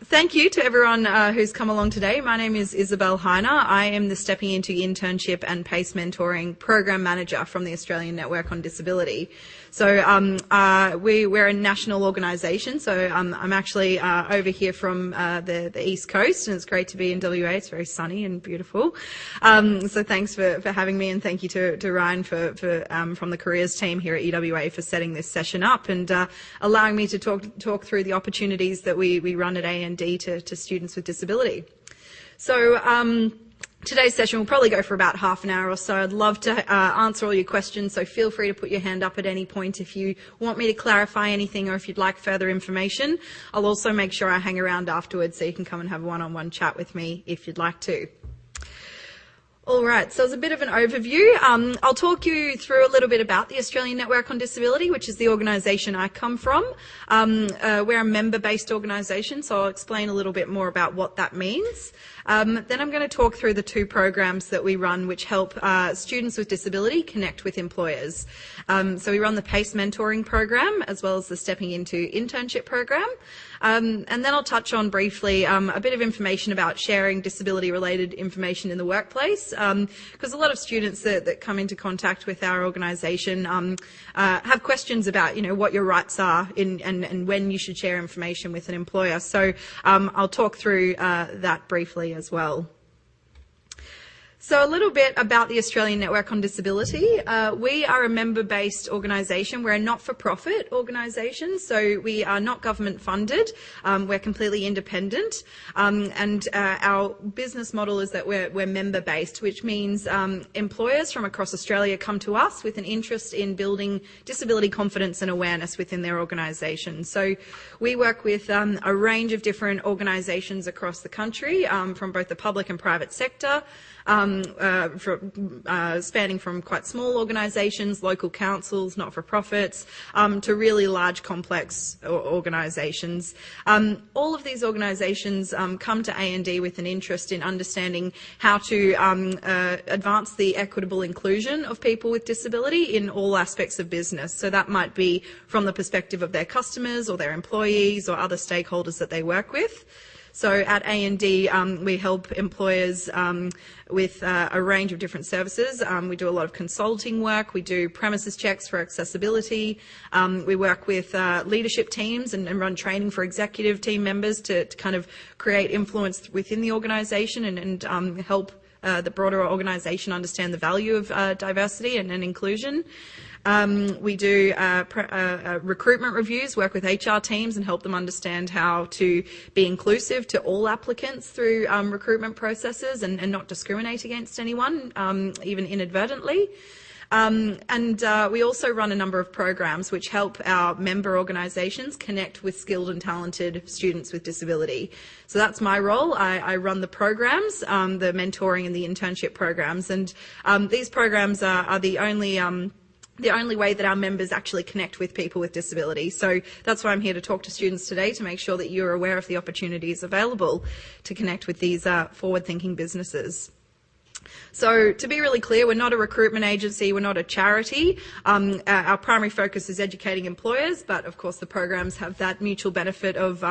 Thank you to everyone who's come along today. My name is Isabel Heiner. I am the Stepping Into Internship and PACE Mentoring Program Manager from the Australian Network on Disability. So we're a national organisation, so I'm actually over here from the East Coast, and it's great to be in WA. It's very sunny and beautiful. So thanks for having me, and thank you to Ryan from the careers team here at EWA for setting this session up and allowing me to talk through the opportunities that we run at A&D to students with disability. So today's session will probably go for about half an hour or so. I'd love to answer all your questions, so feel free to put your hand up at any point if you want me to clarify anything or if you'd like further information. I'll also make sure I hang around afterwards so you can come and have a one-on-one chat with me if you'd like to. All right, so as a bit of an overview, I'll talk you through a little bit about the Australian Network on Disability, which is the organisation I come from. We're a member-based organisation, so I'll explain a little bit more about what that means. Then I'm going to talk through the two programs that we run which help students with disability connect with employers. So we run the PACE mentoring program as well as the Stepping Into Internship program. And then I'll touch on briefly a bit of information about sharing disability-related information in the workplace, because a lot of students that come into contact with our organisation have questions about, what your rights are and when you should share information with an employer. So I'll talk through that briefly as well. So a little bit about the Australian Network on Disability. We are a member-based organisation. We're a not-for-profit organisation, so we are not government funded. We're completely independent, and our business model is that we're member-based, which means employers from across Australia come to us with an interest in building disability confidence and awareness within their organisation. So we work with a range of different organisations across the country, from both the public and private sector, spanning from quite small organisations, local councils, not-for-profits, to really large, complex organisations. All of these organisations come to A&D with an interest in understanding how to advance the equitable inclusion of people with disability in all aspects of business. So that might be from the perspective of their customers or their employees or other stakeholders that they work with. So at A&D, we help employers with a range of different services. We do a lot of consulting work. We do premises checks for accessibility. We work with leadership teams and run training for executive team members to kind of create influence within the organisation and help the broader organisation understand the value of diversity and inclusion. We do recruitment reviews, work with HR teams and help them understand how to be inclusive to all applicants through recruitment processes and not discriminate against anyone, even inadvertently. And we also run a number of programs which help our member organisations connect with skilled and talented students with disability. So that's my role. I run the programs, the mentoring and the internship programs, and these programs are the only way that our members actually connect with people with disability. So that's why I'm here to talk to students today, to make sure that you're aware of the opportunities available to connect with these forward-thinking businesses. So to be really clear, we're not a recruitment agency, we're not a charity. Our primary focus is educating employers, but of course the programs have that mutual benefit of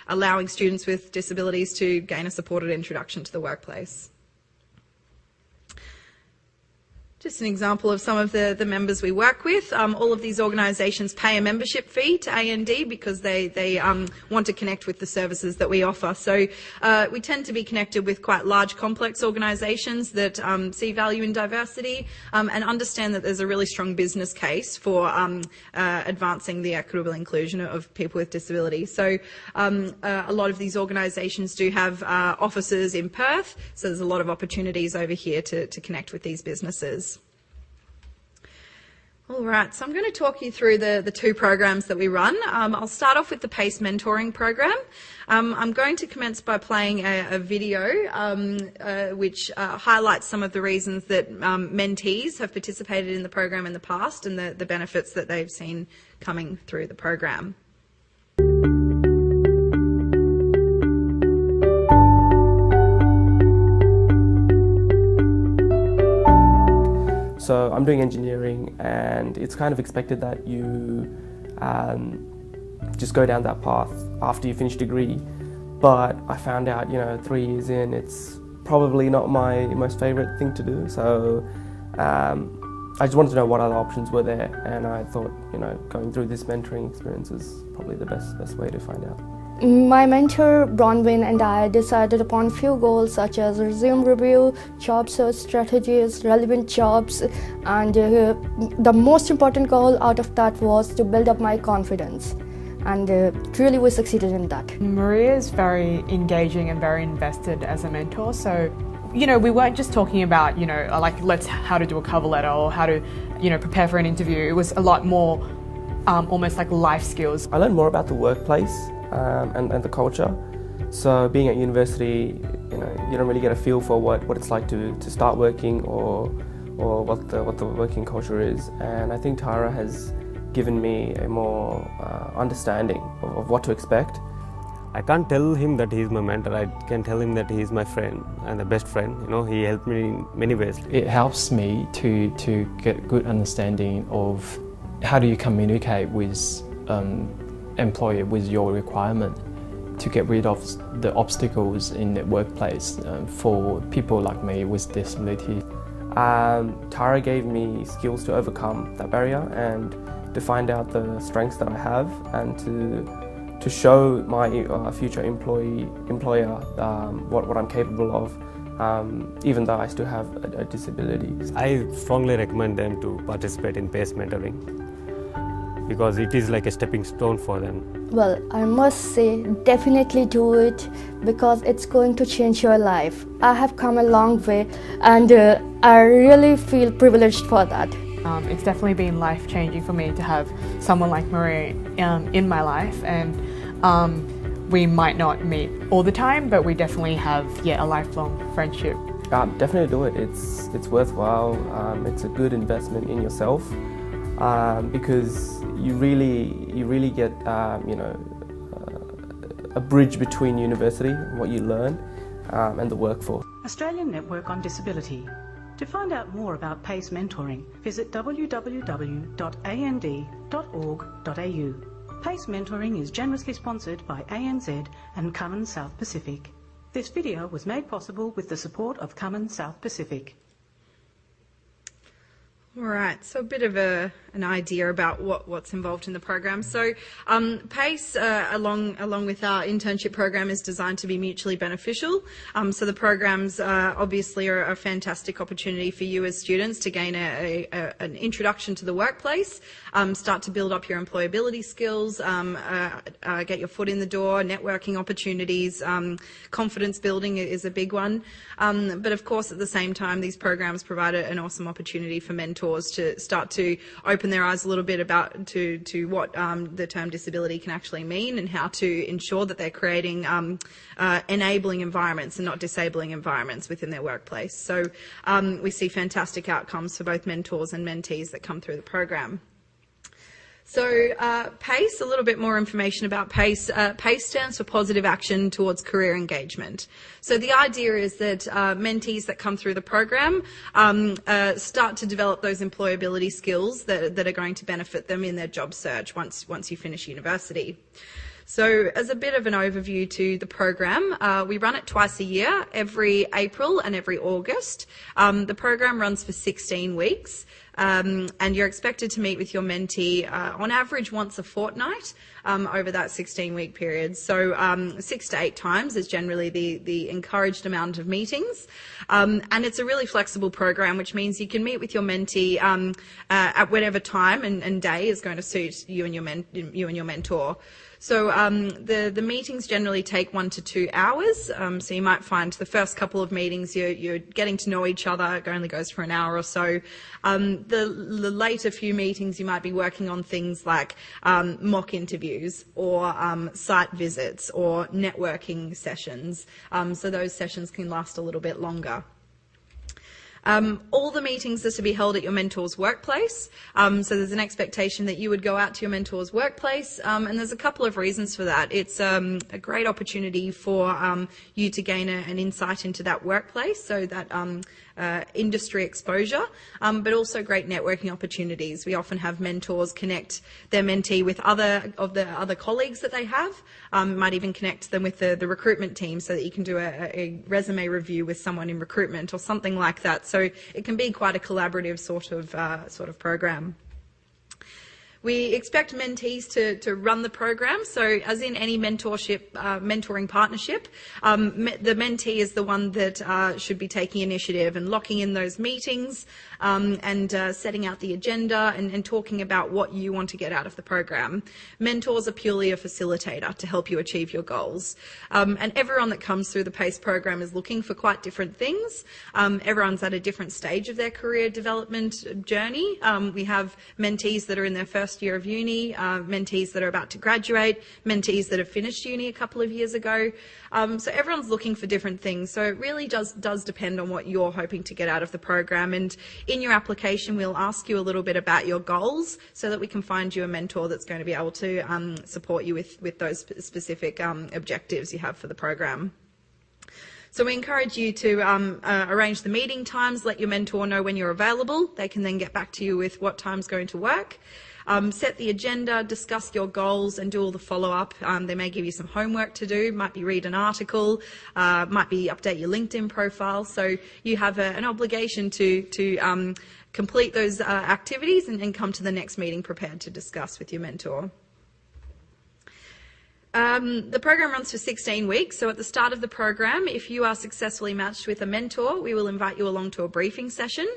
allowing students with disabilities to gain a supported introduction to the workplace. Just an example of some of the members we work with. All of these organisations pay a membership fee to A&D because they want to connect with the services that we offer. So we tend to be connected with quite large, complex organisations that see value in diversity and understand that there's a really strong business case for advancing the equitable inclusion of people with disability. So a lot of these organisations do have offices in Perth, so there's a lot of opportunities over here to connect with these businesses. All right, so I'm going to talk you through the two programs that we run. I'll start off with the PACE mentoring program. I'm going to commence by playing a video which highlights some of the reasons that mentees have participated in the program in the past and the benefits that they've seen coming through the program. So I'm doing engineering, and it's kind of expected that you just go down that path after you finish degree. But I found out, 3 years in, it's probably not my most favourite thing to do. So I just wanted to know what other options were there, and I thought, going through this mentoring experience is probably the best way to find out. My mentor Bronwyn and I decided upon few goals such as resume review, job search strategies, relevant jobs, and the most important goal out of that was to build up my confidence. And really we succeeded in that. Maria is very engaging and very invested as a mentor, so we weren't just talking about how to do a cover letter or how to prepare for an interview. It was a lot more almost like life skills. I learned more about the workplace and the culture. So being at university, you don't really get a feel for what it's like to start working or what the working culture is. And I think Tara has given me a more understanding of what to expect. I can't tell him that he's my mentor. I can tell him that he's my friend and the best friend. He helped me in many ways. It helps me to get good understanding of how do you communicate with employer with your requirement to get rid of the obstacles in the workplace for people like me with disability. Tara gave me skills to overcome that barrier and to find out the strengths that I have and to show my future employer what I'm capable of, even though I still have a disability. I strongly recommend them to participate in PACE mentoring because it is like a stepping stone for them. Well, I must say definitely do it because it's going to change your life. I have come a long way and I really feel privileged for that. It's definitely been life-changing for me to have someone like Maria in my life, and we might not meet all the time, but we definitely have a lifelong friendship. Definitely do it. It's worthwhile. It's a good investment in yourself because you really get a bridge between university, what you learn, and the workforce. Australian Network on Disability. To find out more about PACE mentoring, visit www.and.org.au. PACE mentoring is generously sponsored by ANZ and Cummins South Pacific. This video was made possible with the support of Cummins South Pacific. All right, so a bit of an idea about what's involved in the program. So PACE, along with our internship program, is designed to be mutually beneficial. So the programs obviously are a fantastic opportunity for you as students to gain an introduction to the workplace, start to build up your employability skills, get your foot in the door, networking opportunities, confidence building is a big one. But of course, at the same time, these programs provide an awesome opportunity for mentors to start to open their eyes a little bit about to what the term disability can actually mean and how to ensure that they're creating enabling environments and not disabling environments within their workplace. So we see fantastic outcomes for both mentors and mentees that come through the program. So PACE, a little bit more information about PACE. PACE stands for Positive Action Towards Career Engagement. So the idea is that mentees that come through the program start to develop those employability skills that are going to benefit them in their job search once you finish university. So as a bit of an overview to the program, we run it twice a year, every April and every August. The program runs for 16 weeks. And you're expected to meet with your mentee on average once a fortnight over that 16-week period. So 6 to 8 times is generally the encouraged amount of meetings. And it's a really flexible program, which means you can meet with your mentee at whatever time and day is going to suit you and your mentor. So the meetings generally take 1 to 2 hours. So you might find the first couple of meetings you're getting to know each other. It only goes for an hour or so. The later few meetings you might be working on things like mock interviews or site visits or networking sessions. So those sessions can last a little bit longer. All the meetings are to be held at your mentor's workplace. So there's an expectation that you would go out to your mentor's workplace, and there's a couple of reasons for that. It's a great opportunity for you to gain an insight into that workplace, so that industry exposure, but also great networking opportunities. We often have mentors connect their mentee with other colleagues that they have. Might even connect them with the recruitment team so that you can do a resume review with someone in recruitment or something like that. So it can be quite a collaborative sort of program. We expect mentees to run the program. So as in any mentoring partnership, the mentee is the one that should be taking initiative and locking in those meetings and setting out the agenda and talking about what you want to get out of the program. Mentors are purely a facilitator to help you achieve your goals. And everyone that comes through the PACE program is looking for quite different things. Everyone's at a different stage of their career development journey. We have mentees that are in their first year of uni, mentees that are about to graduate, mentees that have finished uni a couple of years ago. So everyone's looking for different things. So it really does depend on what you're hoping to get out of the program. And in your application, we'll ask you a little bit about your goals so that we can find you a mentor that's going to be able to support you with those specific objectives you have for the program. So we encourage you to arrange the meeting times, let your mentor know when you're available. They can then get back to you with what time's going to work. Set the agenda, discuss your goals and do all the follow-up. They may give you some homework to do, might be read an article, might be update your LinkedIn profile. So you have an obligation to complete those activities and come to the next meeting prepared to discuss with your mentor. The program runs for 16 weeks, so at the start of the program, if you are successfully matched with a mentor, we will invite you along to a briefing session.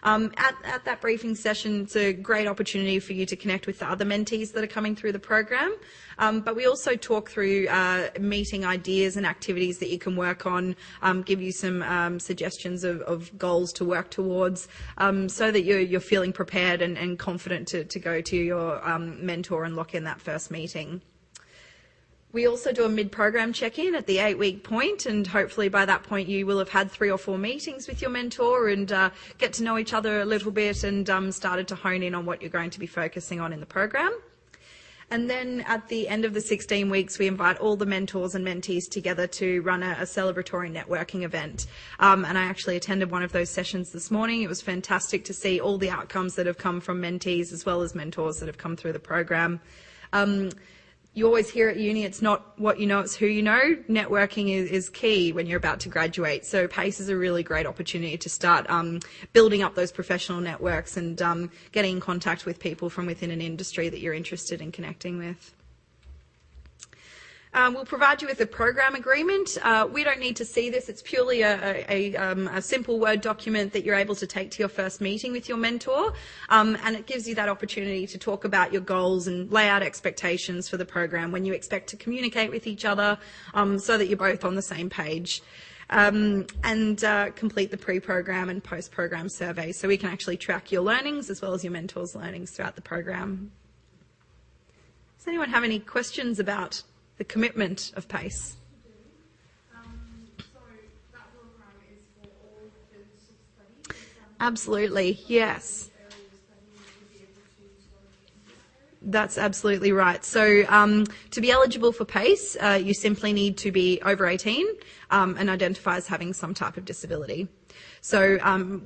At that briefing session, it's a great opportunity for you to connect with the other mentees that are coming through the program, but we also talk through meeting ideas and activities that you can work on, give you some suggestions of goals to work towards, so that you're feeling prepared and confident to go to your mentor and lock in that first meeting. We also do a mid-program check-in at the 8-week point, and hopefully by that point you will have had 3 or 4 meetings with your mentor and get to know each other a little bit and started to hone in on what you're going to be focusing on in the program. And then at the end of the 16 weeks, we invite all the mentors and mentees together to run a celebratory networking event. And I actually attended one of those sessions this morning. It was fantastic to see all the outcomes that have come from mentees as well as mentors that have come through the program. You always hear at uni, it's not what you know, it's who you know. Networking is key when you're about to graduate. So PACE is a really great opportunity to start building up those professional networks and getting in contact with people from within an industry that you're interested in connecting with. We'll provide you with a program agreement. We don't need to see this. It's purely a simple Word document that you're able to take to your first meeting with your mentor, and it gives you that opportunity to talk about your goals and lay out expectations for the program, when you expect to communicate with each other, so that you're both on the same page. And complete the pre-program and post-program survey so we can actually track your learnings as well as your mentor's learnings throughout the program. Does anyone have any questions about the commitment of PACE? So that program is for all internship studies? Absolutely, yes. That's absolutely right. So to be eligible for PACE, you simply need to be over 18 and identify as having some type of disability. So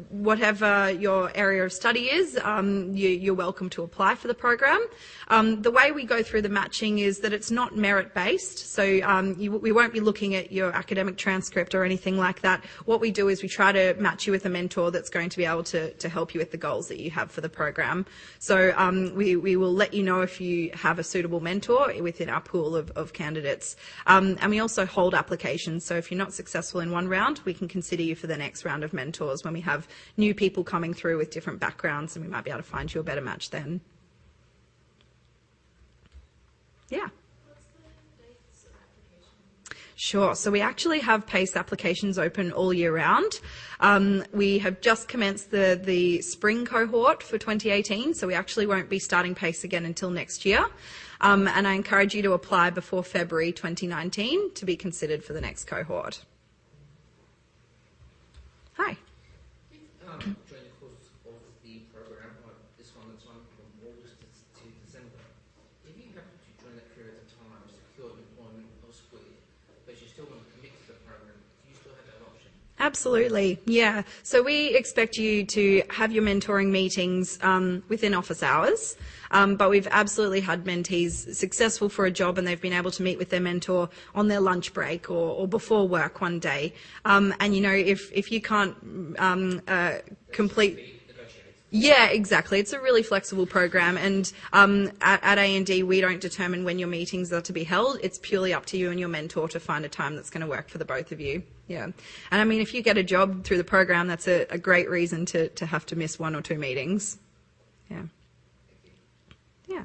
whatever your area of study is, you're welcome to apply for the program. The way we go through the matching is that it's not merit-based, so we won't be looking at your academic transcript or anything like that. What we do is we try to match you with a mentor that's going to be able to help you with the goals that you have for the program. So we will let you know if you have a suitable mentor within our pool of candidates. And we also hold applications, so if you're not successful in one round, we can consider you for the next round of mentors when we have new people coming through with different backgrounds, and we might be able to find you a better match then. Yeah. What's the dates of application? Sure. So we actually have PACE applications open all year round. We have just commenced the spring cohort for 2018, so we actually won't be starting PACE again until next year. And I encourage you to apply before February 2019 to be considered for the next cohort. Hi. Absolutely, yeah. So we expect you to have your mentoring meetings within office hours, but we've absolutely had mentees successful for a job and they've been able to meet with their mentor on their lunch break or before work one day. And, you know, if you can't complete... Yeah, exactly. It's a really flexible program, and at A&D we don't determine when your meetings are to be held. It's purely up to you and your mentor to find a time that's going to work for the both of you. Yeah, and I mean, if you get a job through the program, that's a great reason to have to miss 1 or 2 meetings. Yeah. Yeah.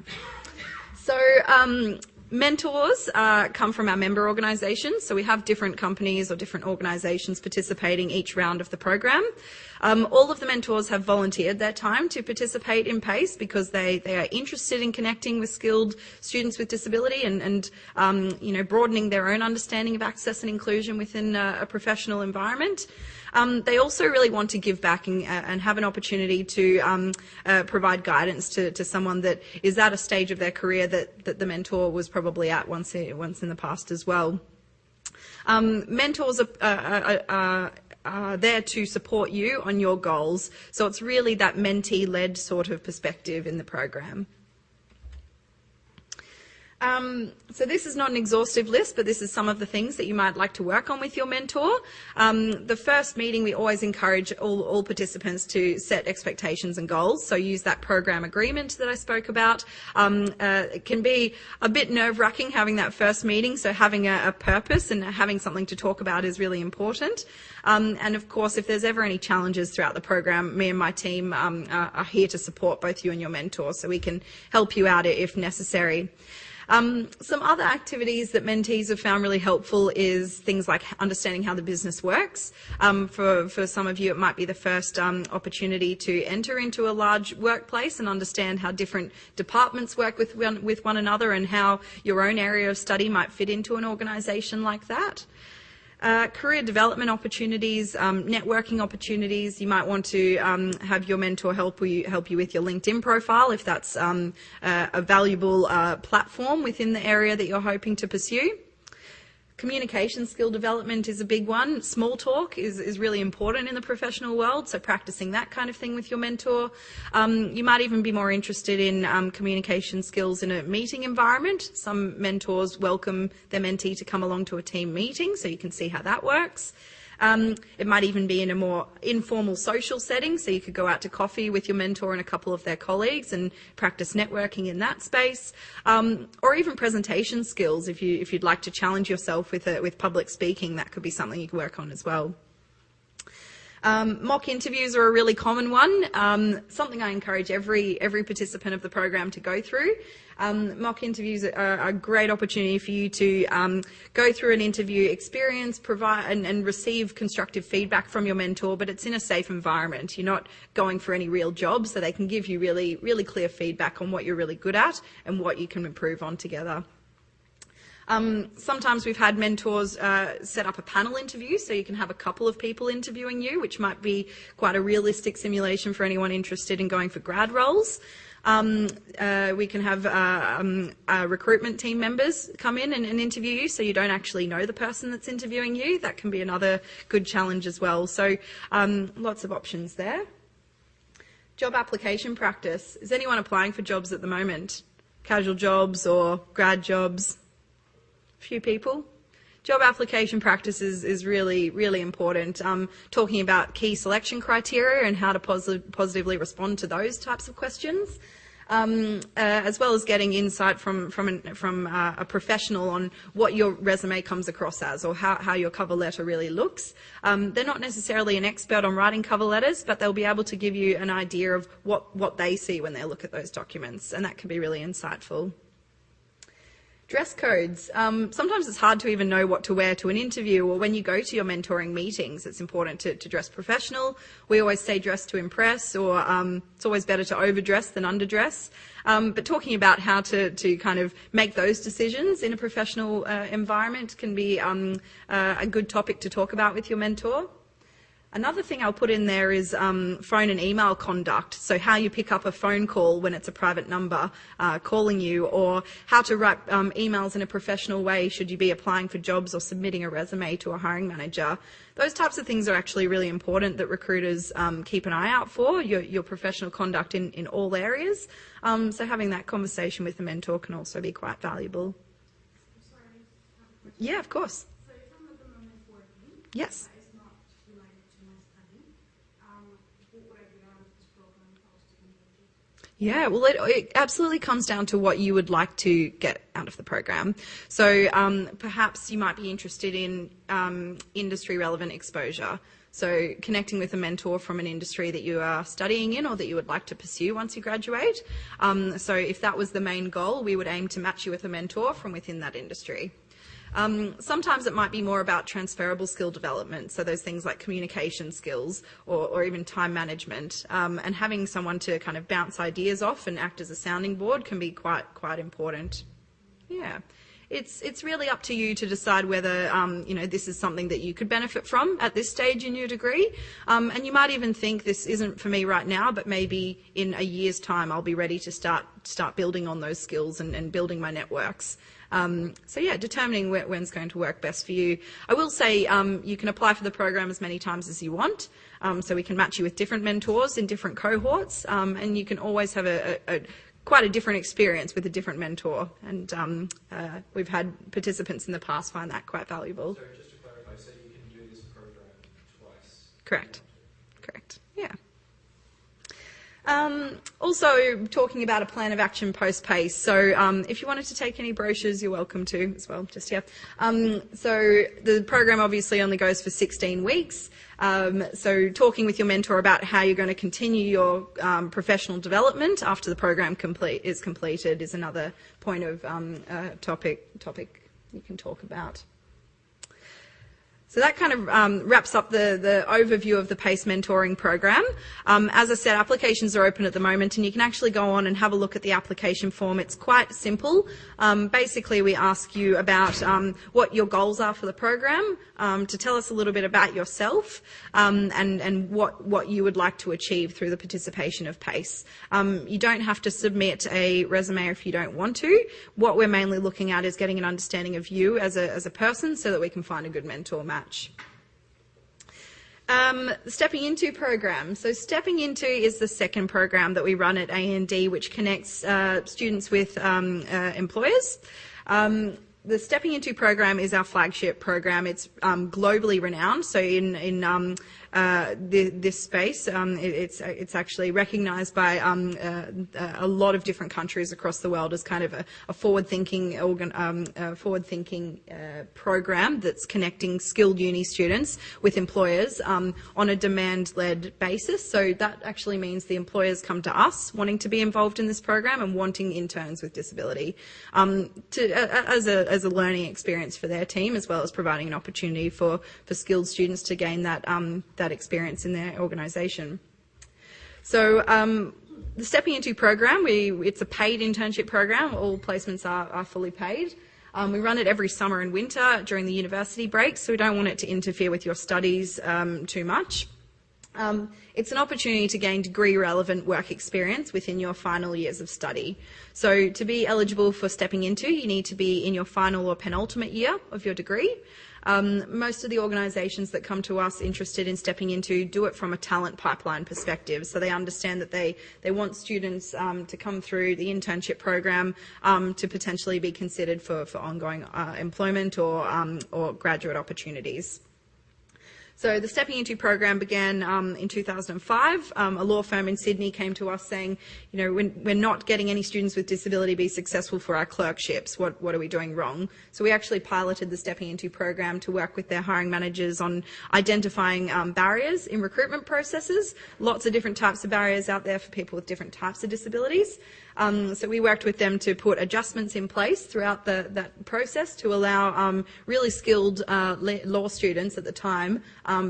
So mentors come from our member organisations. So we have different companies or different organisations participating each round of the program. All of the mentors have volunteered their time to participate in PACE because they are interested in connecting with skilled students with disability and you know, broadening their own understanding of access and inclusion within a professional environment. They also really want to give back and have an opportunity to provide guidance to someone that is at a stage of their career that the mentor was probably at once in the past as well. Mentors are there to support you on your goals, so it's really that mentee-led sort of perspective in the program. So this is not an exhaustive list, but this is some of the things that you might like to work on with your mentor. The first meeting, we always encourage all participants to set expectations and goals, so use that program agreement that I spoke about. It can be a bit nerve-wracking having that first meeting, so having a purpose and having something to talk about is really important. And of course, if there's ever any challenges throughout the program, me and my team are here to support both you and your mentor, so we can help you out if necessary. Some other activities that mentees have found really helpful is things like understanding how the business works. For some of you, it might be the first opportunity to enter into a large workplace and understand how different departments work with one another and how your own area of study might fit into an organisation like that. Career development opportunities, networking opportunities. You might want to have your mentor help you with your LinkedIn profile if that's a valuable platform within the area that you're hoping to pursue. Communication skill development is a big one. Small talk is really important in the professional world, so practicing that kind of thing with your mentor. You might even be more interested in communication skills in a meeting environment. Some mentors welcome their mentee to come along to a team meeting, so you can see how that works. It might even be in a more informal social setting, so you could go out to coffee with your mentor and a couple of their colleagues and practice networking in that space, or even presentation skills. If you'd like to challenge yourself with public speaking, that could be something you could work on as well. Mock interviews are a really common one, something I encourage every participant of the program to go through. Mock interviews are a great opportunity for you to go through an interview experience, provide and receive constructive feedback from your mentor, but it's in a safe environment. You're not going for any real job, so they can give you really clear feedback on what you're really good at and what you can improve on together. Sometimes we've had mentors set up a panel interview, so you can have a couple of people interviewing you, which might be quite a realistic simulation for anyone interested in going for grad roles. We can have recruitment team members come in and interview you, so you don't actually know the person that's interviewing you. That can be another good challenge as well. So lots of options there. Job application practice. Is anyone applying for jobs at the moment? Casual jobs or grad jobs? Few people. Job application practice is really important. Talking about key selection criteria and how to positively respond to those types of questions, as well as getting insight from a professional on what your resume comes across as, or how your cover letter really looks. They're not necessarily an expert on writing cover letters, but they'll be able to give you an idea of what they see when they look at those documents, and that can be really insightful. Dress codes. Sometimes it's hard to even know what to wear to an interview, or when you go to your mentoring meetings, it's important to dress professional. We always say dress to impress, or it's always better to overdress than underdress. But talking about how to kind of make those decisions in a professional environment can be a good topic to talk about with your mentor. Another thing I'll put in there is phone and email conduct. So how you pick up a phone call when it's a private number calling you, or how to write emails in a professional way should you be applying for jobs or submitting a resume to a hiring manager. Those types of things are actually really important that recruiters keep an eye out for, your professional conduct in all areas. So having that conversation with a mentor can also be quite valuable. Sorry, Yeah, of course. so if I'm at the moment working, Yes. that is not related to my study, what would I do out of this program if I was to engage it? Yeah, well, it absolutely comes down to what you would like to get out of the program. So perhaps you might be interested in industry relevant exposure. So connecting with a mentor from an industry that you are studying in or that you would like to pursue once you graduate. So if that was the main goal, we would aim to match you with a mentor from within that industry. Sometimes it might be more about transferable skill development, so those things like communication skills or even time management, and having someone to kind of bounce ideas off and act as a sounding board can be quite important. Yeah. It's really up to you to decide whether this is something that you could benefit from at this stage in your degree, and you might even think this isn't for me right now, but maybe in a year's time I'll be ready to start building on those skills and building my networks. So yeah, determining when's going to work best for you. I will say you can apply for the program as many times as you want, so we can match you with different mentors in different cohorts, and you can always have quite a different experience with a different mentor, and we've had participants in the past find that quite valuable. So just to clarify, so you can do this program twice? Correct. Yeah. Also talking about a plan of action post-PACE. So if you wanted to take any brochures, you're welcome to as well, just here. So the program obviously only goes for 16 weeks. So talking with your mentor about how you're going to continue your professional development after the program is completed is another point of topic you can talk about. So that kind of wraps up the overview of the PACE mentoring program. As I said, applications are open at the moment, and you can actually go on and have a look at the application form. It's quite simple. Basically, we ask you about what your goals are for the program, to tell us a little bit about yourself, and what you would like to achieve through the participation of PACE. You don't have to submit a resume if you don't want to. What we're mainly looking at is getting an understanding of you as a person so that we can find a good mentor match. The Stepping Into program. So Stepping Into is the second program that we run at A&D, which connects students with employers. The Stepping Into program is our flagship program. It's globally renowned. So in this space, it's actually recognised by a lot of different countries across the world as kind of a forward-thinking program that's connecting skilled uni students with employers on a demand-led basis. So that actually means the employers come to us wanting to be involved in this program and wanting interns with disability as a learning experience for their team, as well as providing an opportunity for skilled students to gain that experience in their organisation. So the Stepping Into program, it's a paid internship program. All placements are fully paid. We run it every summer and winter during the university breaks, so we don't want it to interfere with your studies too much. It's an opportunity to gain degree-relevant work experience within your final years of study. So to be eligible for Stepping Into, you need to be in your final or penultimate year of your degree. Most of the organisations that come to us interested in Stepping Into do it from a talent pipeline perspective. So they understand that they want students to come through the internship program to potentially be considered for ongoing employment or graduate opportunities. So the Stepping Into program began in 2005. A law firm in Sydney came to us saying, we're not getting any students with disability be successful for our clerkships. What are we doing wrong? So we actually piloted the Stepping Into program to work with their hiring managers on identifying barriers in recruitment processes. Lots of different types of barriers out there for people with different types of disabilities. So we worked with them to put adjustments in place throughout that process to allow really skilled law students at the time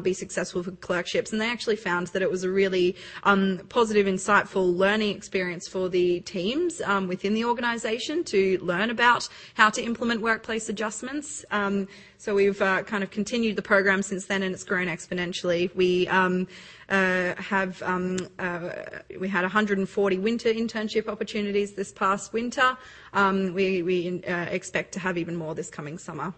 be successful for clerkships. And they actually found that it was a really positive, insightful learning experience for the teams within the organisation to learn about how to implement workplace adjustments. So we've kind of continued the program since then, and it's grown exponentially. We we had 140 winter internship opportunities this past winter. We expect to have even more this coming summer.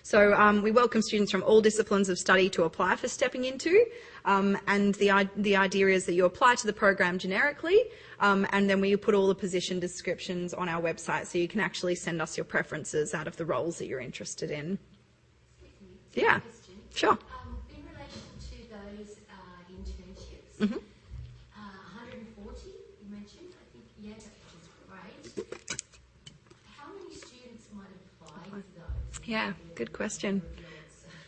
So we welcome students from all disciplines of study to apply for Stepping Into, and the idea is that you apply to the program generically, and then we put all the position descriptions on our website, so you can actually send us your preferences out of the roles that you're interested in. Yeah, sure. In relation to those internships, 140 you mentioned, I think, yeah, which is great. How many students might apply for those? Yeah, good question.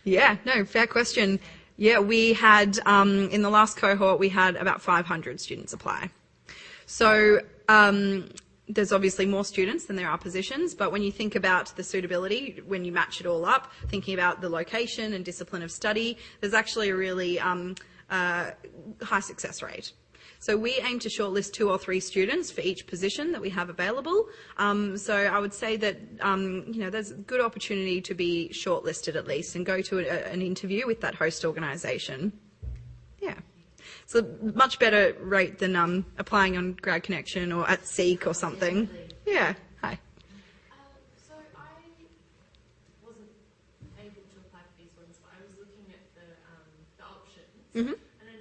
Yeah, no, fair question. Yeah, we had, in the last cohort, we had about 500 students apply. So there's obviously more students than there are positions, but when you think about the suitability, when you match it all up, thinking about the location and discipline of study, there's actually a really high success rate. So we aim to shortlist 2 or 3 students for each position that we have available. So I would say that there's a good opportunity to be shortlisted at least and go to an interview with that host organisation. Yeah. It's a much better rate than applying on Grad Connection or at Seek or something. Yeah. Hi. So I wasn't able to apply for these ones, but I was looking at the options, and I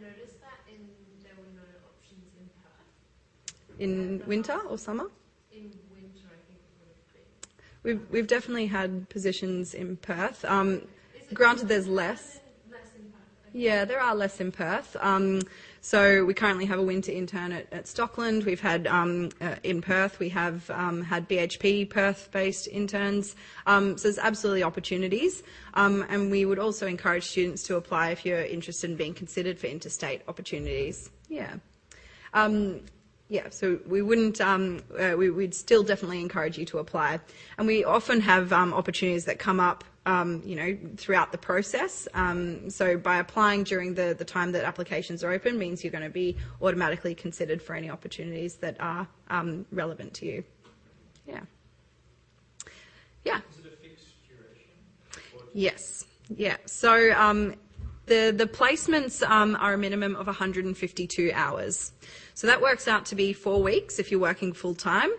noticed that there were no options in Perth. In winter or summer? In winter, I think it would have been. We've definitely had positions in Perth. Granted, there's less. Yeah, there are less in Perth. So we currently have a winter intern at Stockland. We've had, in Perth, we have had BHP Perth-based interns. So there's absolutely opportunities. And we would also encourage students to apply if you're interested in being considered for interstate opportunities. Yeah. Yeah, so we wouldn't, we'd still definitely encourage you to apply. And we often have opportunities that come up throughout the process. So by applying during the time that applications are open means you're going to be automatically considered for any opportunities that are relevant to you. Yeah. Yeah. Is it a fixed duration? Yes. Yeah. So the placements are a minimum of 152 hours. So that works out to be 4 weeks if you're working full time.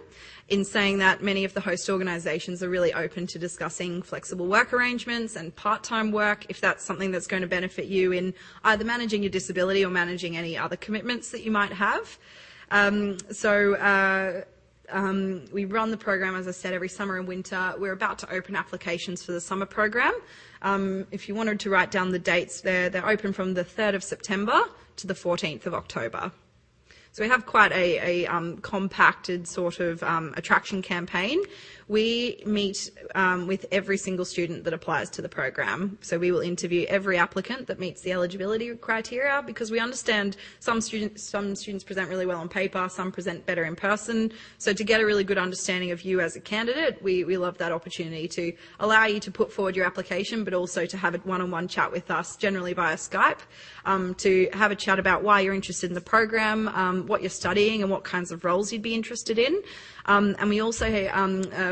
In saying that, many of the host organisations are really open to discussing flexible work arrangements and part-time work if that's something that's going to benefit you in either managing your disability or managing any other commitments that you might have. We run the program, as I said, every summer and winter. We're about to open applications for the summer program. If you wanted to write down the dates, they're open from the 3rd of September to the 14th of October. So we have quite a compacted sort of attraction campaign. We meet with every single student that applies to the program. So we will interview every applicant that meets the eligibility criteria, because we understand some students present really well on paper, some present better in person. So to get a really good understanding of you as a candidate, we love that opportunity to allow you to put forward your application, but also to have a one-on-one chat with us, generally via Skype, to have a chat about why you're interested in the program, what you're studying and what kinds of roles you'd be interested in. And we also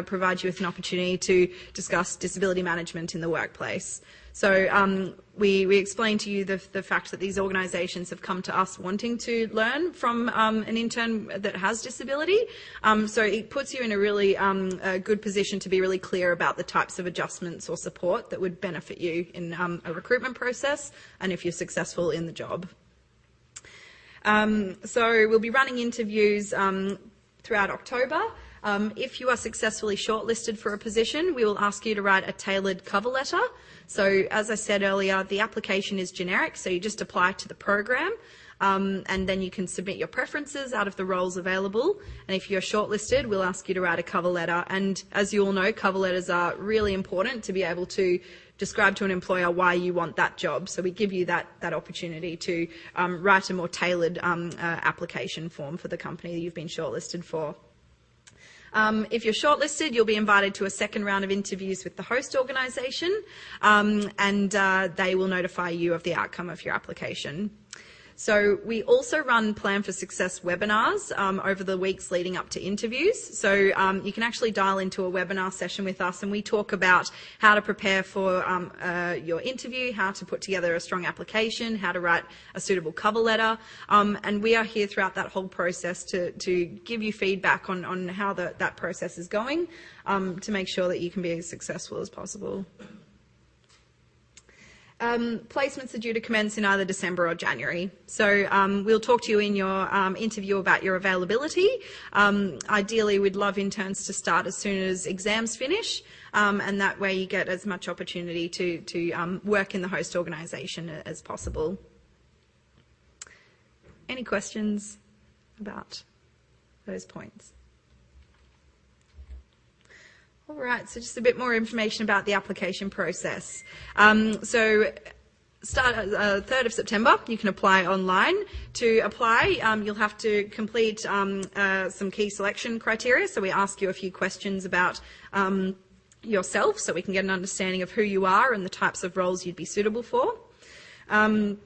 provide you with an opportunity to discuss disability management in the workplace. So we explain to you the fact that these organisations have come to us wanting to learn from an intern that has disability. So it puts you in a really good position to be really clear about the types of adjustments or support that would benefit you in a recruitment process and if you're successful in the job. So we'll be running interviews throughout October. If you are successfully shortlisted for a position, we will ask you to write a tailored cover letter. So as I said earlier, the application is generic, so you just apply to the program. and then you can submit your preferences out of the roles available. And if you're shortlisted, we'll ask you to write a cover letter. And as you all know, cover letters are really important to be able to describe to an employer why you want that job. So we give you that opportunity to write a more tailored application form for the company that you've been shortlisted for. If you're shortlisted, you'll be invited to a second round of interviews with the host organisation, and they will notify you of the outcome of your application. So we also run Plan for Success webinars over the weeks leading up to interviews. So you can actually dial into a webinar session with us, and we talk about how to prepare for your interview, how to put together a strong application, how to write a suitable cover letter. And we are here throughout that whole process to give you feedback on how that process is going, to make sure that you can be as successful as possible. Placements are due to commence in either December or January. So we'll talk to you in your interview about your availability. Ideally, we'd love interns to start as soon as exams finish, and that way you get as much opportunity to work in the host organisation as possible. Any questions about those points? All right, so just a bit more information about the application process. So start 3rd of September, you can apply online. To apply, you'll have to complete some key selection criteria. So we ask you a few questions about yourself so we can get an understanding of who you are and the types of roles you'd be suitable for. In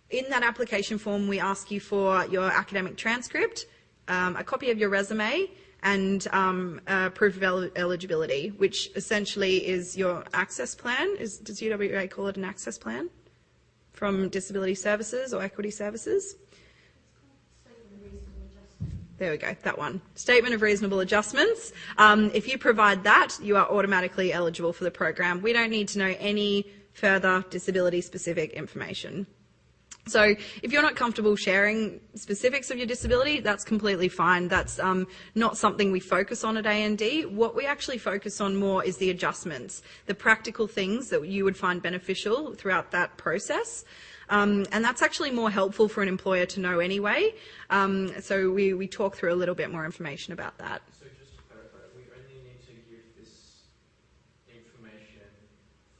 that application form, we ask you for your academic transcript, a copy of your resume, and proof of eligibility, which essentially is your access plan. Does UWA call it an access plan from Disability Services or Equity Services? There we go, that one. Statement of Reasonable Adjustments. If you provide that, you are automatically eligible for the program. We don't need to know any further disability-specific information. So if you're not comfortable sharing specifics of your disability, that's completely fine. That's not something we focus on at A&D. What we actually focus on more is the adjustments, the practical things that you would find beneficial throughout that process. And that's actually more helpful for an employer to know anyway. So we talk through a little bit more information about that. So just to clarify, we only need to give this information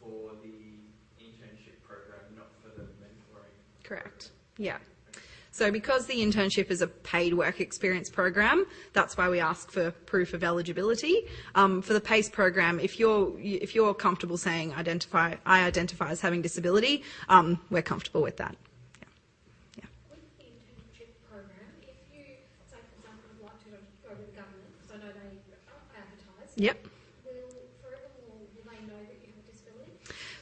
for the internship program, not for the mentoring? Correct. Yeah. So because the internship is a paid work experience program, that's why we ask for proof of eligibility. For the PACE program, if you're comfortable saying I identify as having disability, we're comfortable with that. Yeah. With the internship program, if you, say for example, would like to go with the government, because I know they advertise. Yep. Will they know that you have a disability?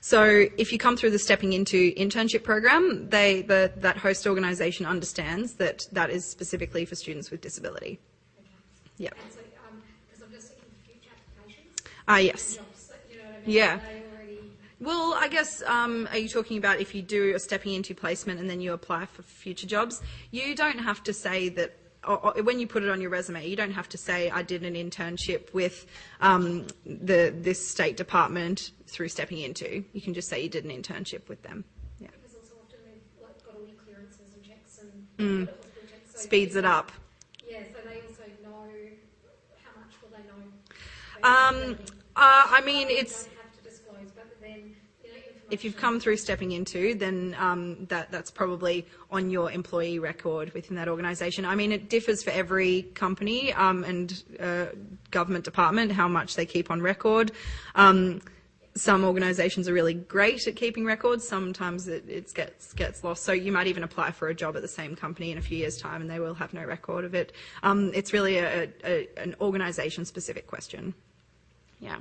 So if you come through the Stepping Into internship program, that host organisation understands that that is specifically for students with disability. Okay. Yep. And so, because I'm just thinking for future applications. Yes. Jobs, you know what I mean? Yeah. They already... Well, I guess, are you talking about if you do a Stepping Into placement and then you apply for future jobs? You don't have to say that, or when you put it on your resume, you don't have to say I did an internship with this state department through Stepping Into. You can just say you did an internship with them. Yeah. Because also often they've got all your clearances and checks and hospital checks. So Speeds it up. Yeah, so they also know how much will they know. I mean, it's... They don't have to disclose, but then, you know, If you've come through Stepping Into, then that's probably on your employee record within that organisation. I mean, it differs for every company and government department how much they keep on record. Some organisations are really great at keeping records. Sometimes it gets lost. So you might even apply for a job at the same company in a few years' time and they will have no record of it. It's really an organisation-specific question. Yeah.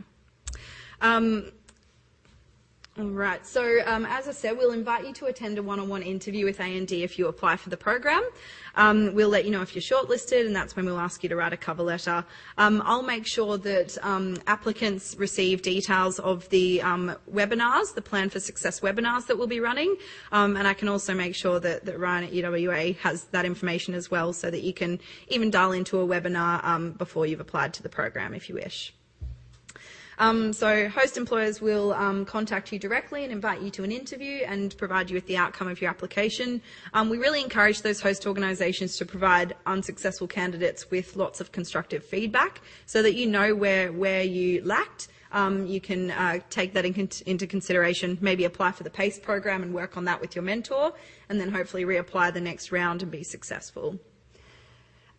All right, so as I said, we'll invite you to attend a one-on-one interview with A&D if you apply for the program. We'll let you know if you're shortlisted, and that's when we'll ask you to write a cover letter. I'll make sure that applicants receive details of the webinars, the Plan for Success webinars that we'll be running, and I can also make sure that Ryan at UWA has that information as well so that you can even dial into a webinar before you've applied to the program if you wish. So host employers will contact you directly and invite you to an interview and provide you with the outcome of your application. We really encourage those host organisations to provide unsuccessful candidates with lots of constructive feedback so that you know where you lacked. You can take that into consideration, maybe apply for the PACE program and work on that with your mentor, and then hopefully reapply the next round and be successful.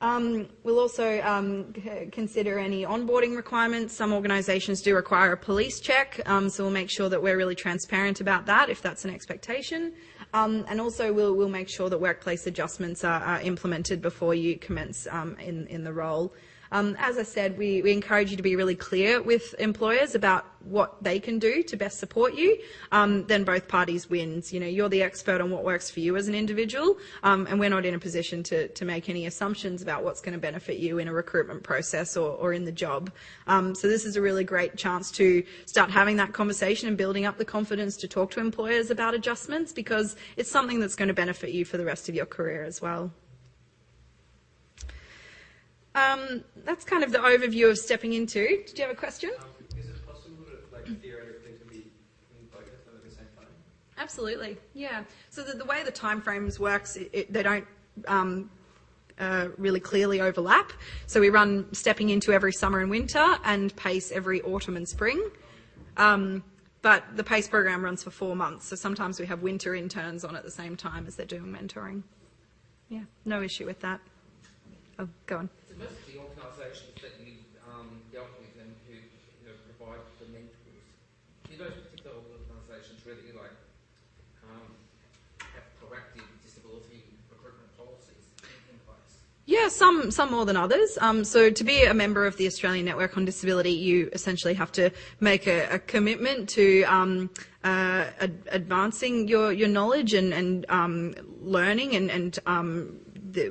We'll also consider any onboarding requirements. Some organisations do require a police check, so we'll make sure that we're really transparent about that if that's an expectation. And also we'll make sure that workplace adjustments are implemented before you commence in the role. As I said, we encourage you to be really clear with employers about what they can do to best support you. Then both parties wins. You know, you're the expert on what works for you as an individual, and we're not in a position to make any assumptions about what's going to benefit you in a recruitment process or in the job. So this is a really great chance to start having that conversation and building up the confidence to talk to employers about adjustments, because it's something that's going to benefit you for the rest of your career as well. That's kind of the overview of stepping into. Did you have a question? Is it possible that, theoretically, to be in both of them at the same time? Absolutely, yeah. So the way the time frames works, they don't really clearly overlap. So we run stepping into every summer and winter and PACE every autumn and spring. But the PACE program runs for 4 months, so sometimes we have winter interns on at the same time as they're doing mentoring. Yeah, no issue with that. Oh, go on. So most of the organisations that you dealt with and who provide the mentors, do those particular organisations really have proactive disability recruitment policies in place? Yeah, some more than others. So to be a member of the Australian Network on Disability, you essentially have to make a commitment to advancing your knowledge and learning and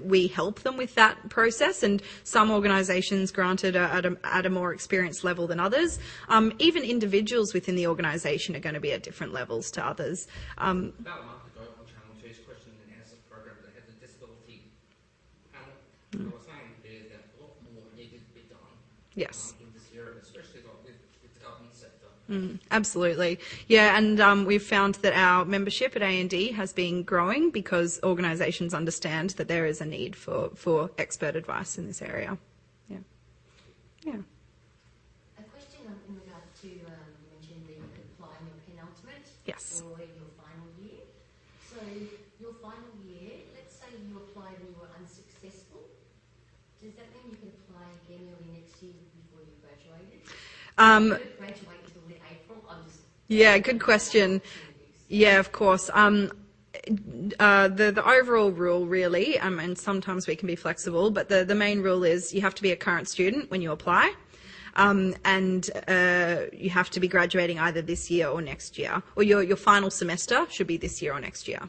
we help them with that process, and some organisations grant it at a more experienced level than others. Even individuals within the organisation are going to be at different levels to others. About a month ago on Channel 2's Question and Answers program that had the disability panel, I was saying there that a lot more needed to be done. Yes. In this area, especially with the government sector. Absolutely. Yeah, and we've found that our membership at A&D has been growing because organisations understand that there is a need for expert advice in this area. Yeah. Yeah. A question in regard to, you mentioned that you could apply in your penultimate Yes. or your final year. So your final year, let's say you applied and you were unsuccessful. Does that mean you can apply again early next year before you graduated? You don't graduate until April. Yeah, good question. Yeah, of course. The overall rule really, and sometimes we can be flexible, but the main rule is you have to be a current student when you apply, and you have to be graduating either this year or next year, or your final semester should be this year or next year.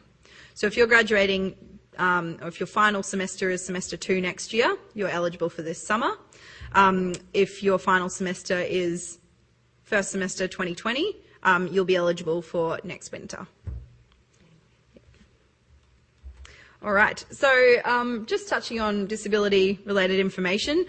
So if you're graduating, or if your final semester is semester 2 next year, you're eligible for this summer. If your final semester is first semester 2020, you'll be eligible for next winter. All right, so just touching on disability-related information.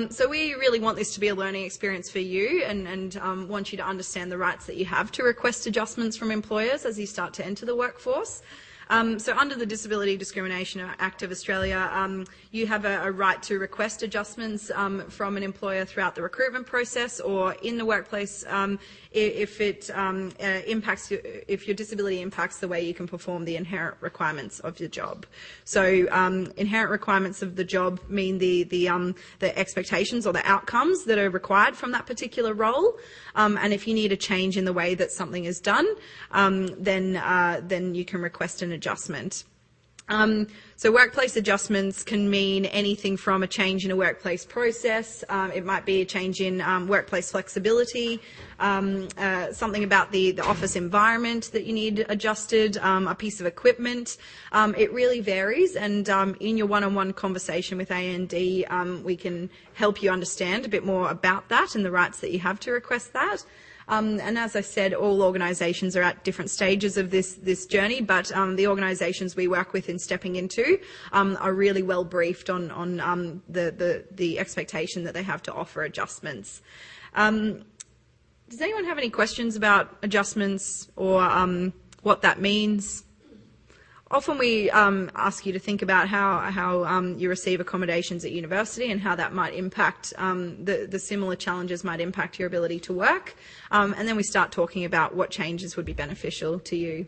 So we really want this to be a learning experience for you and want you to understand the rights that you have to request adjustments from employers as you start to enter the workforce. So under the Disability Discrimination Act of Australia, you have a right to request adjustments from an employer throughout the recruitment process or in the workplace if it if your disability impacts the way you can perform the inherent requirements of your job. So inherent requirements of the job mean the expectations or the outcomes that are required from that particular role. And if you need a change in the way that something is done, then you can request an adjustment. So workplace adjustments can mean anything from a change in a workplace process. It might be a change in workplace flexibility, something about the office environment that you need adjusted, a piece of equipment. It really varies, and in your one-on-one conversation with A&D, we can help you understand a bit more about that and the rights that you have to request that. And as I said, all organisations are at different stages of this journey, but the organisations we work with in Stepping Into are really well briefed on the expectation that they have to offer adjustments. Does anyone have any questions about adjustments or what that means? Often we ask you to think about how you receive accommodations at university and how that might impact, the similar challenges might impact your ability to work. And then we start talking about what changes would be beneficial to you.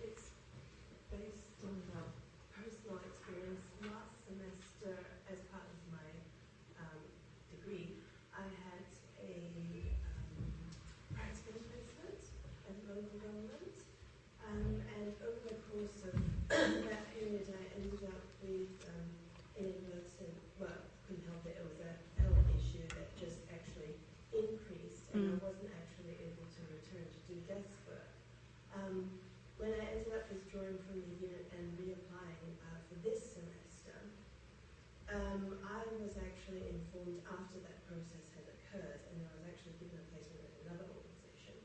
It's based on personal experience. Last semester, as part of my degree, I had a practical placement at local government. And over the course of that period, I ended up with inadvertent, well, couldn't help it, it was a health issue that just actually increased, and I wasn't actually able to return to do desk work. When I ended up withdrawing from the unit and reapplying for this semester, I was actually informed after that process had occurred, and I was actually given a placement at another organisation,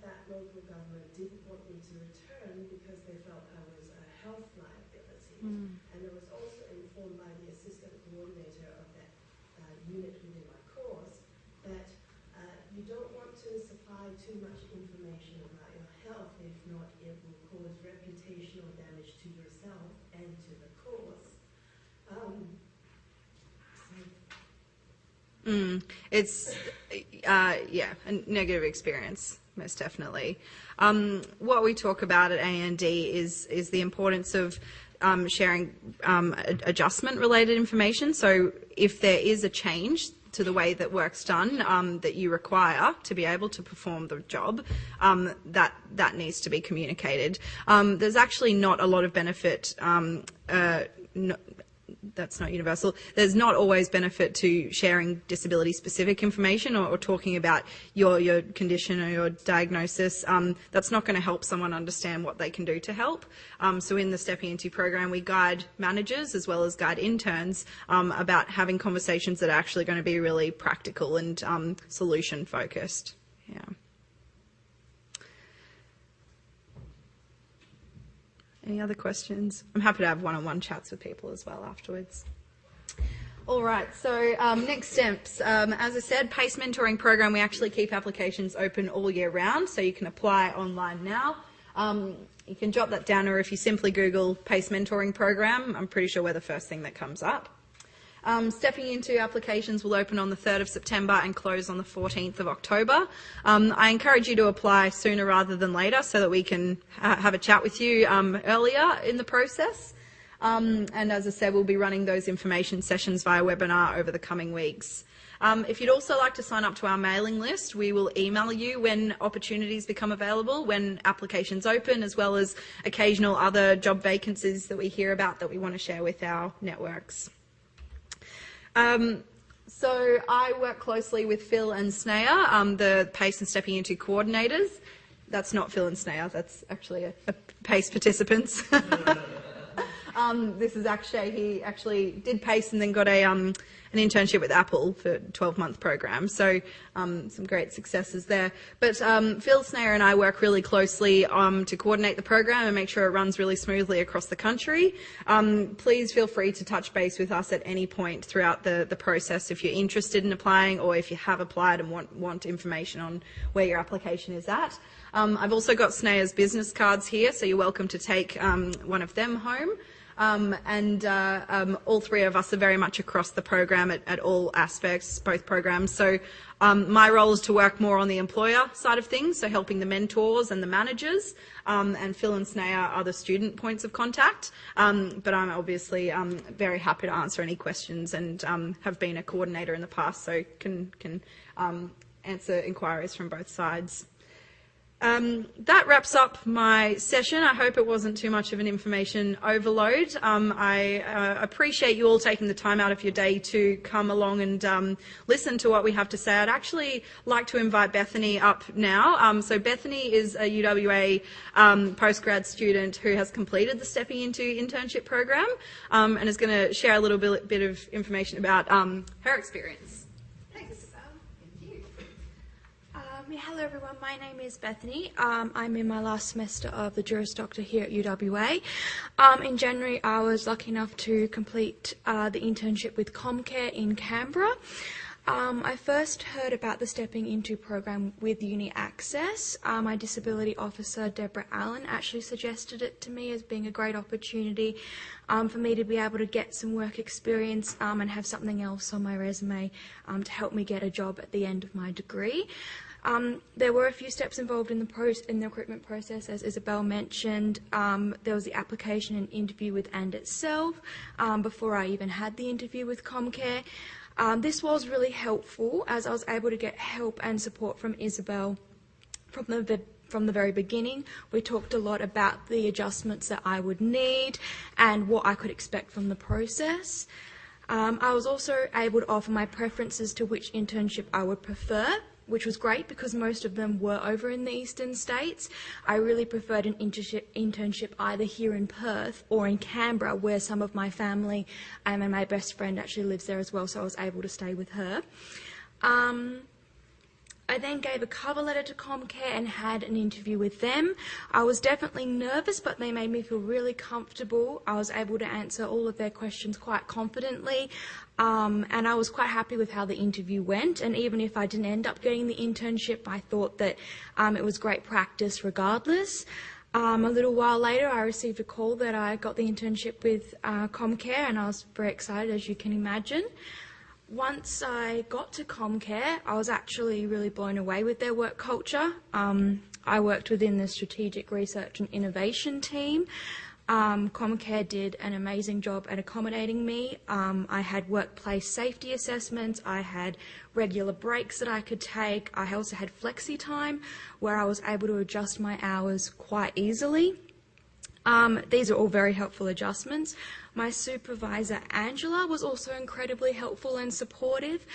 that local government didn't want me to return because they felt I was a health liability. And I was also informed by the assistant coordinator of that unit within my course that you don't want to supply too much information about your health, if not it will cause reputational damage to yourself and to the course. It's, a negative experience, most definitely. What we talk about at AND is the importance of sharing adjustment-related information. So if there is a change to the way that work's done that you require to be able to perform the job, that needs to be communicated. There's actually not a lot of benefit, that's not universal. There's not always benefit to sharing disability-specific information or talking about your condition or your diagnosis. That's not going to help someone understand what they can do to help. So in the Stepping Into program, we guide managers as well as guide interns about having conversations that are actually going to be really practical and solution-focused. Yeah. Any other questions? I'm happy to have one-on-one chats with people as well afterwards. All right, so next steps. As I said, PACE mentoring program, we actually keep applications open all year round, so you can apply online now. You can jot that down, or if you simply Google PACE mentoring program, I'm pretty sure we're the first thing that comes up. Stepping Into applications will open on the 3rd of September and close on the 14th of October. I encourage you to apply sooner rather than later so that we can have a chat with you earlier in the process. And as I said, we'll be running those information sessions via webinar over the coming weeks. If you'd also like to sign up to our mailing list, we will email you when opportunities become available, when applications open, as well as occasional other job vacancies that we hear about that we want to share with our networks. So I work closely with Phil and Snea, the PACE and Stepping Into coordinators. That's not Phil and Snea, that's actually a PACE participants. This is Akshay. He actually did PACE and then got an internship with Apple for a 12-month program. So some great successes there. But Phil, Snea and I work really closely to coordinate the program and make sure it runs really smoothly across the country. Please feel free to touch base with us at any point throughout the process if you're interested in applying or if you have applied and want information on where your application is at. I've also got Snea's business cards here, so you're welcome to take one of them home. All three of us are very much across the program at all aspects, both programs. So my role is to work more on the employer side of things, so helping the mentors and the managers, and Phil and Snea are the student points of contact. But I'm obviously very happy to answer any questions and have been a coordinator in the past, so can answer inquiries from both sides. That wraps up my session. I hope it wasn't too much of an information overload. I appreciate you all taking the time out of your day to come along and listen to what we have to say. I'd actually like to invite Bethany up now. So Bethany is a UWA postgrad student who has completed the Stepping Into internship program and is going to share a little bit of information about her experience. Hello everyone, my name is Bethany. I'm in my last semester of the Juris Doctor here at UWA. In January I was lucky enough to complete the internship with Comcare in Canberra. I first heard about the Stepping Into program with Uni Access. My disability officer, Deborah Allen, actually suggested it to me as being a great opportunity for me to be able to get some work experience and have something else on my resume to help me get a job at the end of my degree. There were a few steps involved in the recruitment process, as Isabel mentioned. There was the application and interview with AND itself before I even had the interview with Comcare. This was really helpful as I was able to get help and support from Isabel from the very beginning. We talked a lot about the adjustments that I would need and what I could expect from the process. I was also able to offer my preferences to which internship I would prefer, which was great because most of them were over in the eastern states. I really preferred an internship either here in Perth or in Canberra, where some of my family and my best friend actually lives there as well, so I was able to stay with her. I then gave a cover letter to Comcare and had an interview with them. I was definitely nervous, but they made me feel really comfortable. I was able to answer all of their questions quite confidently, and I was quite happy with how the interview went. And even if I didn't end up getting the internship, I thought that it was great practice regardless. A little while later, I received a call that I got the internship with Comcare, and I was very excited, as you can imagine. Once I got to Comcare, I was actually really blown away with their work culture. I worked within the Strategic Research and Innovation team. Comcare did an amazing job at accommodating me. I had workplace safety assessments, I had regular breaks that I could take, I also had flexi time where I was able to adjust my hours quite easily. These are all very helpful adjustments. My supervisor, Angela, was also incredibly helpful and supportive.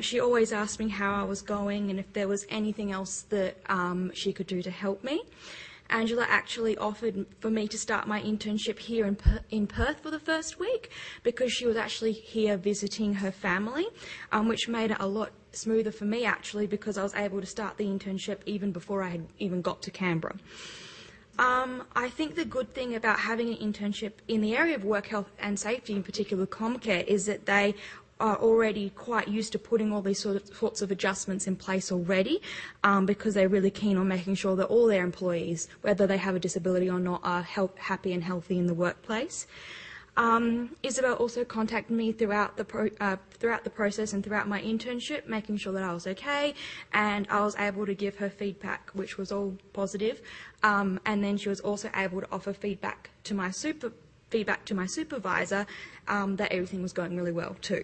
She always asked me how I was going and if there was anything else that she could do to help me. Angela actually offered for me to start my internship here in Perth for the first week because she was actually here visiting her family, which made it a lot smoother for me actually because I was able to start the internship even before I had even got to Canberra. I think the good thing about having an internship in the area of work health and safety, in particular Comcare, is that they are already quite used to putting all these sorts of adjustments in place already because they're really keen on making sure that all their employees, whether they have a disability or not, are happy and healthy in the workplace. Isabel also contacted me throughout the process and throughout my internship, making sure that I was okay, and I was able to give her feedback, which was all positive. And then she was also able to offer feedback to my supervisor that everything was going really well too.